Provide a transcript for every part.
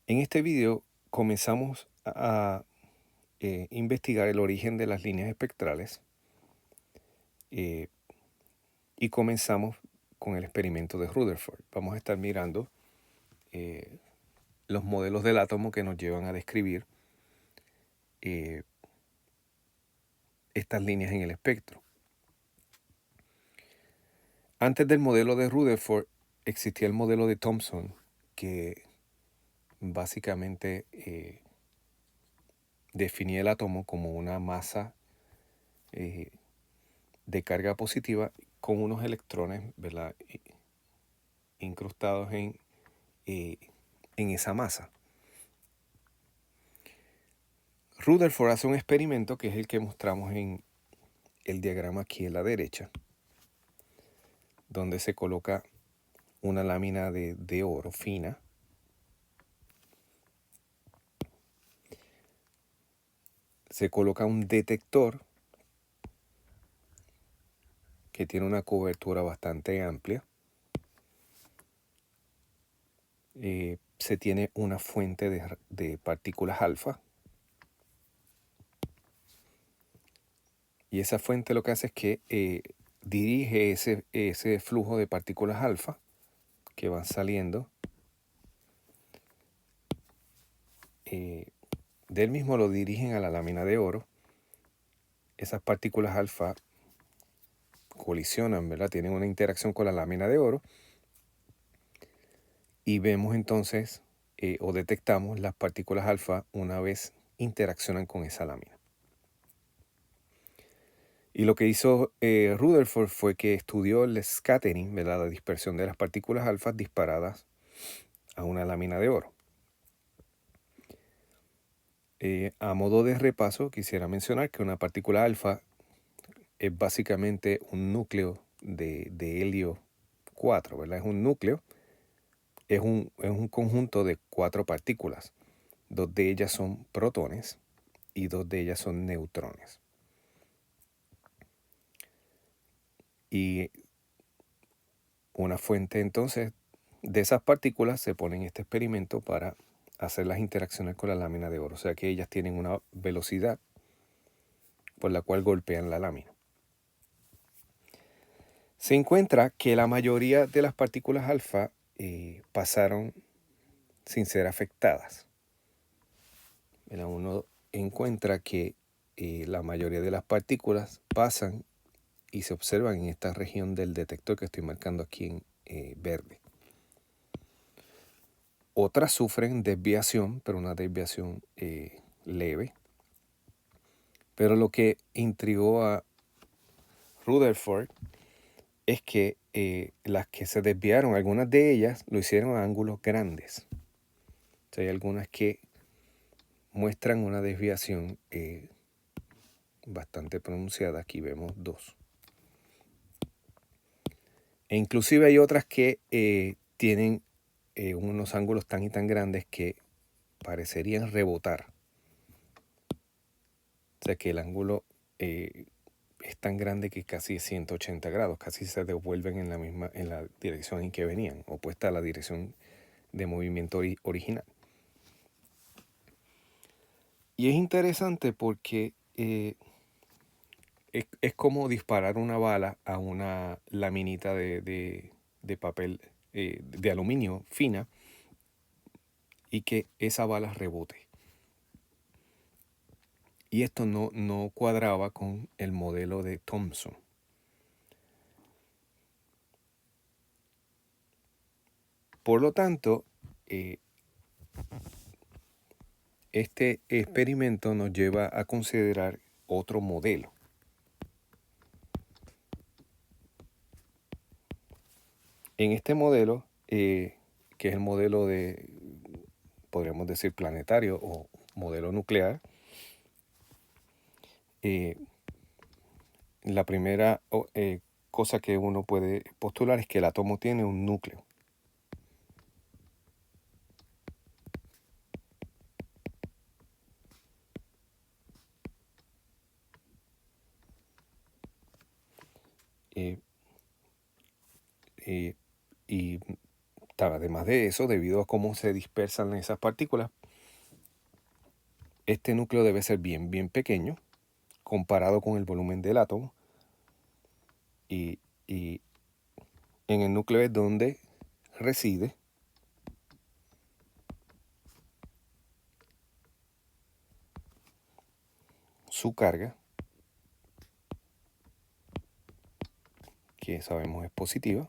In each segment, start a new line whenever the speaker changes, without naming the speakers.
En este video comenzamos a investigar el origen de las líneas espectrales eh, y comenzamos con el experimento de Rutherford. Vamos a estar mirando eh, los modelos del átomo que nos llevan a describir eh, estas líneas en el espectro. Antes del modelo de Rutherford existía el modelo de Thomson, que básicamente definía el átomo como una masa de carga positiva con unos electrones, ¿verdad?, incrustados en esa masa. Rutherford hace un experimento que es el que mostramos en el diagrama aquí a la derecha, donde se coloca una lámina de oro fina, se coloca un detector que tiene una cobertura bastante amplia, se tiene una fuente de partículas alfa, y esa fuente lo que hace es que dirige ese flujo de partículas alfa que van saliendo. Del mismo lo dirigen a la lámina de oro. Esas partículas alfa colisionan, ¿verdad? Tienen una interacción con la lámina de oro y vemos entonces o detectamos las partículas alfa una vez interaccionan con esa lámina. Y lo que hizo Rutherford fue que estudió el scattering, ¿verdad?, la dispersión de las partículas alfa disparadas a una lámina de oro. A modo de repaso, quisiera mencionar que una partícula alfa es básicamente un núcleo de helio 4, ¿verdad? Es un núcleo, es un conjunto de 4 partículas. 2 de ellas son protones y 2 de ellas son neutrones. Y una fuente entonces de esas partículas se pone en este experimento para hacer las interacciones con la lámina de oro. O sea que ellas tienen una velocidad por la cual golpean la lámina. Se encuentra que la mayoría de las partículas alfa pasaron sin ser afectadas. Uno encuentra que la mayoría de las partículas pasan y se observan en esta región del detector que estoy marcando aquí en verde. Otras sufren desviación, pero una desviación leve. Pero lo que intrigó a Rutherford es que las que se desviaron, algunas de ellas lo hicieron a ángulos grandes. O sea, hay algunas que muestran una desviación bastante pronunciada. Aquí vemos 2. E inclusive hay otras que tienen unos ángulos tan y tan grandes que parecerían rebotar. O sea que el ángulo es tan grande que casi es 180 grados, casi se devuelven en la dirección en que venían, opuesta a la dirección de movimiento original. Y es interesante porque es como disparar una bala a una laminita de papel de aluminio fina y que esa bala rebote. Y esto no cuadraba con el modelo de Thomson. Por lo tanto, este experimento nos lleva a considerar otro modelo. En este modelo, que es el modelo podríamos decir, planetario o modelo nuclear, la primera cosa que uno puede postular es que el átomo tiene un núcleo. Y además de eso, debido a cómo se dispersan esas partículas, este núcleo debe ser bien, bien pequeño comparado con el volumen del átomo. Y en el núcleo es donde reside su carga, que sabemos es positiva,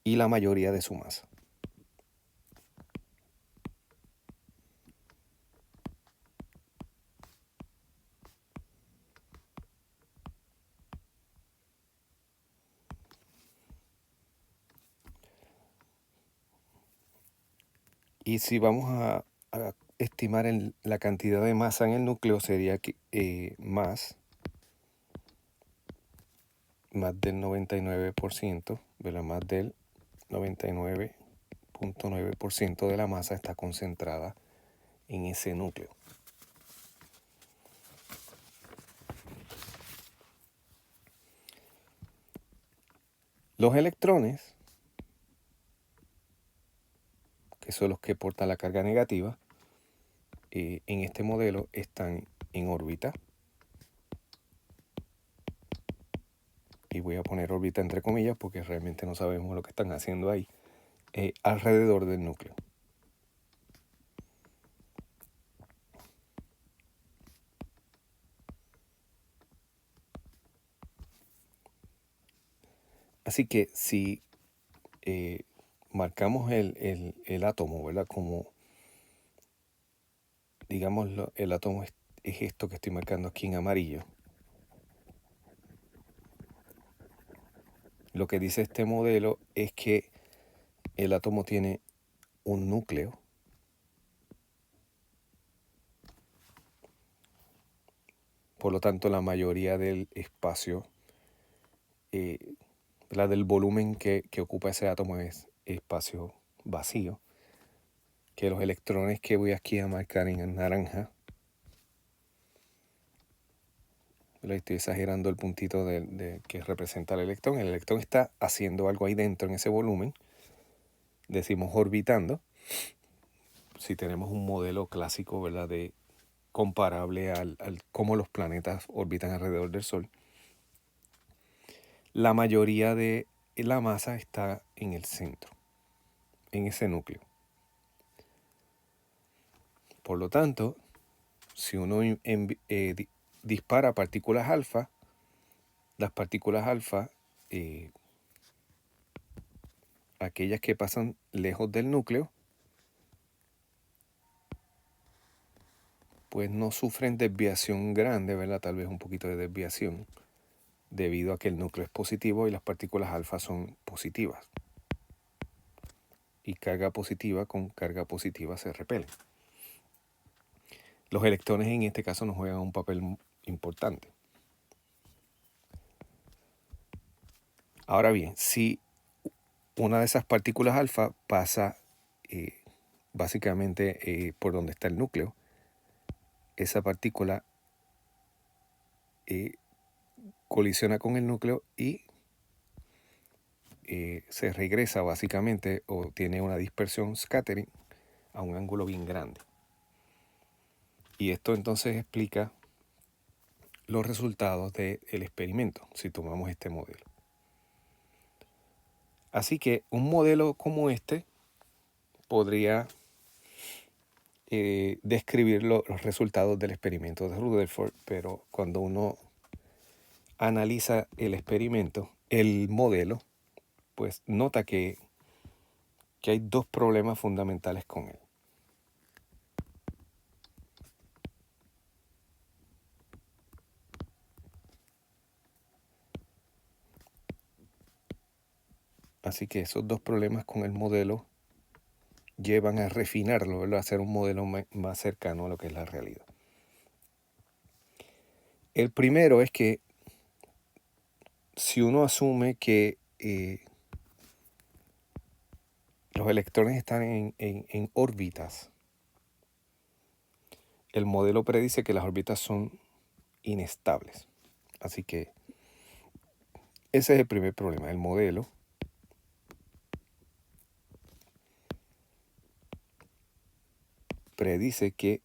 y la mayoría de su masa. Y si vamos a estimar la cantidad de masa en el núcleo, sería que, más del 99%, ¿verdad? Más del 99.9% de la masa está concentrada en ese núcleo. Los electrones, que son los que portan la carga negativa, en este modelo están en órbita. Y voy a poner órbita entre comillas porque realmente no sabemos lo que están haciendo ahí, alrededor del núcleo. Así que si marcamos el átomo, ¿verdad? Como, digamos, el átomo es esto que estoy marcando aquí en amarillo. Lo que dice este modelo es que el átomo tiene un núcleo, por lo tanto la mayoría del espacio, la del volumen que ocupa ese átomo es espacio vacío, que los electrones que voy aquí a marcar en naranja, le estoy exagerando el puntito que representa el electrón está haciendo algo ahí dentro en ese volumen, decimos orbitando, si tenemos un modelo clásico, ¿verdad?, de comparable al cómo los planetas orbitan alrededor del Sol. La mayoría de la masa está en el centro, en ese núcleo. Por lo tanto, si uno dispara partículas alfa, las partículas alfa, aquellas que pasan lejos del núcleo, pues no sufren desviación grande, ¿verdad? Tal vez un poquito de desviación, debido a que el núcleo es positivo y las partículas alfa son positivas. Y carga positiva con carga positiva se repelen. Los electrones en este caso no juegan un papel importante. Ahora bien, si una de esas partículas alfa pasa básicamente por donde está el núcleo, esa partícula colisiona con el núcleo y se regresa básicamente o tiene una dispersión scattering a un ángulo bien grande. Y esto entonces explica los resultados del experimento si tomamos este modelo. Así que un modelo como este podría describir los resultados del experimento de Rutherford, pero cuando uno analiza el experimento, el modelo, pues nota que hay dos problemas fundamentales con él. Así que esos dos problemas con el modelo llevan a refinarlo, ¿verdad? A hacer un modelo más cercano a lo que es la realidad. El primero es que si uno asume que los electrones están en órbitas, el modelo predice que las órbitas son inestables. Así que ese es el primer problema. El modelo predice que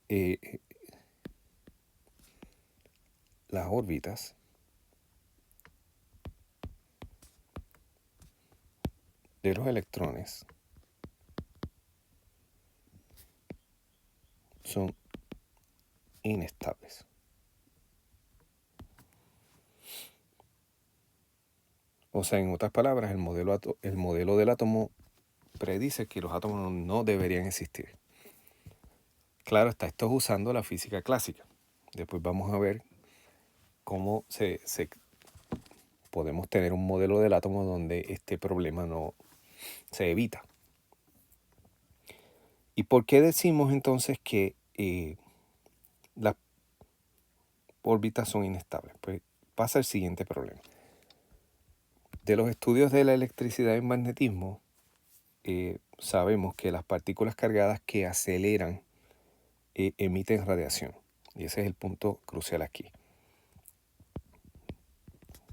las órbitas de los electrones son inestables. O sea, en otras palabras, el modelo del átomo predice que los átomos no deberían existir. Claro está, esto es usando la física clásica. Después vamos a ver cómo podemos tener un modelo del átomo donde este problema no se evita. ¿Y por qué decimos entonces que las órbitas son inestables? Pues pasa el siguiente problema. De los estudios de la electricidad y magnetismo, sabemos que las partículas cargadas que aceleran emiten radiación. Y ese es el punto crucial aquí.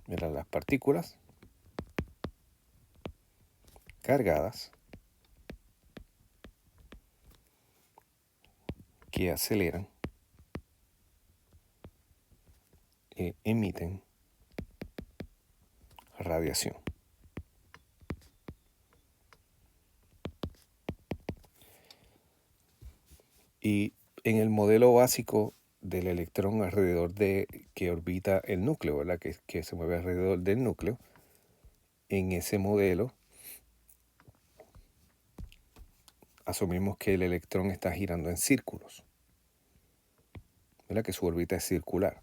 Mira, las partículas cargadas que aceleran emiten radiación. Y en el modelo básico del electrón alrededor de que orbita el núcleo, ¿verdad? Que se mueve alrededor del núcleo, en ese modelo asumimos que el electrón está girando en círculos, ¿verdad? Que su órbita es circular.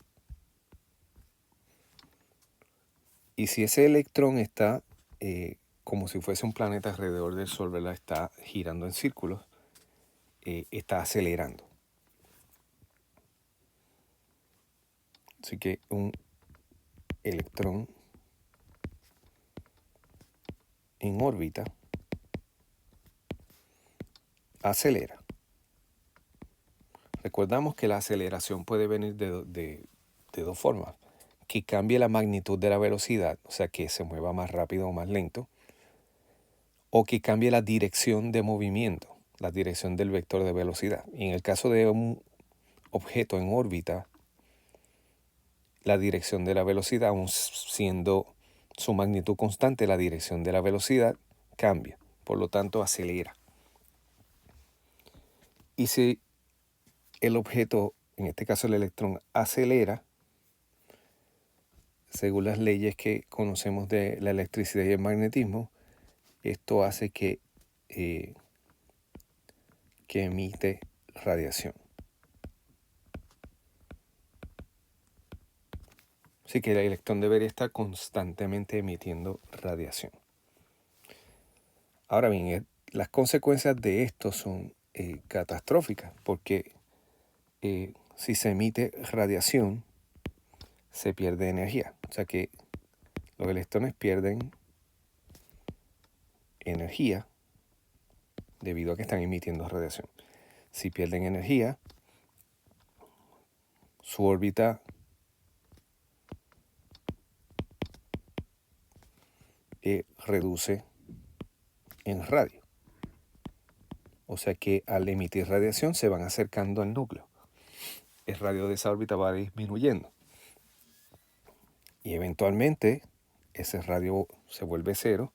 Y si ese electrón está como si fuese un planeta alrededor del Sol, ¿verdad? Está girando en círculos, está acelerando. Así que un electrón en órbita acelera. Recordamos que la aceleración puede venir de dos formas. Que cambie la magnitud de la velocidad, o sea, que se mueva más rápido o más lento, o que cambie la dirección de movimiento, la dirección del vector de velocidad. Y en el caso de un objeto en órbita, la dirección de la velocidad, aun siendo su magnitud constante, la dirección de la velocidad cambia, por lo tanto acelera. Y si el objeto, en este caso el electrón, acelera, según las leyes que conocemos de la electricidad y el magnetismo, esto hace que emite radiación. Así que el electrón debería estar constantemente emitiendo radiación. Ahora bien, las consecuencias de esto son catastróficas, porque si se emite radiación, se pierde energía. O sea que los electrones pierden energía debido a que están emitiendo radiación. Si pierden energía, su órbita reduce en radio. O sea que al emitir radiación se van acercando al núcleo. El radio de esa órbita va disminuyendo. Y eventualmente ese radio se vuelve cero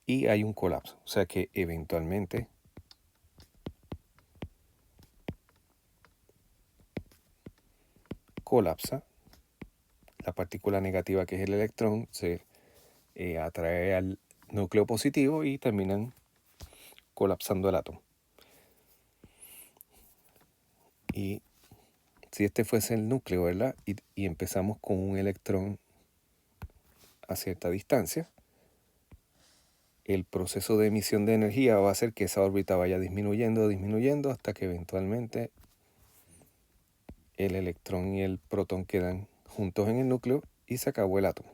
y hay un colapso. O sea que eventualmente colapsa. La partícula negativa, que es el electrón, se atrae al núcleo positivo y terminan colapsando el átomo. Y si este fuese el núcleo, ¿verdad? Y empezamos con un electrón a cierta distancia, el proceso de emisión de energía va a hacer que esa órbita vaya disminuyendo hasta que eventualmente el electrón y el protón quedan juntos en el núcleo y se acabó el átomo.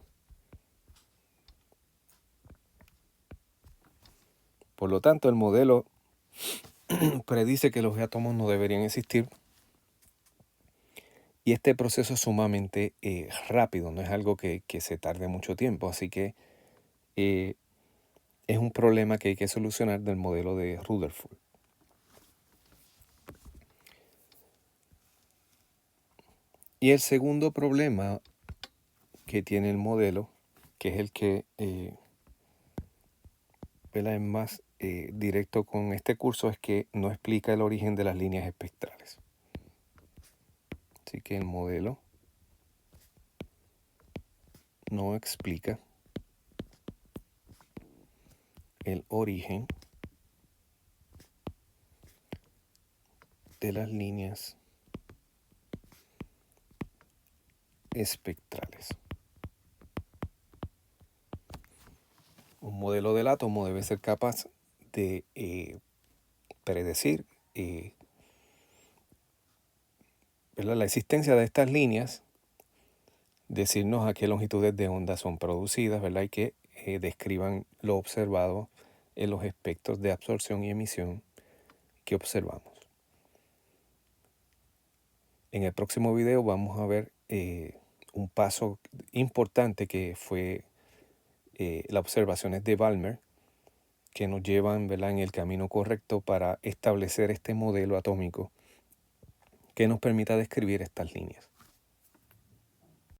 Por lo tanto, el modelo predice que los átomos no deberían existir. Y este proceso es sumamente rápido, no es algo que se tarde mucho tiempo. Así que es un problema que hay que solucionar del modelo de Rutherford. Y el segundo problema que tiene el modelo, que es el que es más directo con este curso, es que no explica el origen de las líneas espectrales. Así que el modelo no explica el origen de las líneas espectrales. Un modelo del átomo debe ser capaz de predecir la existencia de estas líneas, decirnos a qué longitudes de onda son producidas, ¿verdad? Y que describan lo observado en los espectros de absorción y emisión que observamos. En el próximo video vamos a ver un paso importante que fue las observaciones de Balmer, que nos llevan, ¿verdad?, en el camino correcto para establecer este modelo atómico que nos permita describir estas líneas.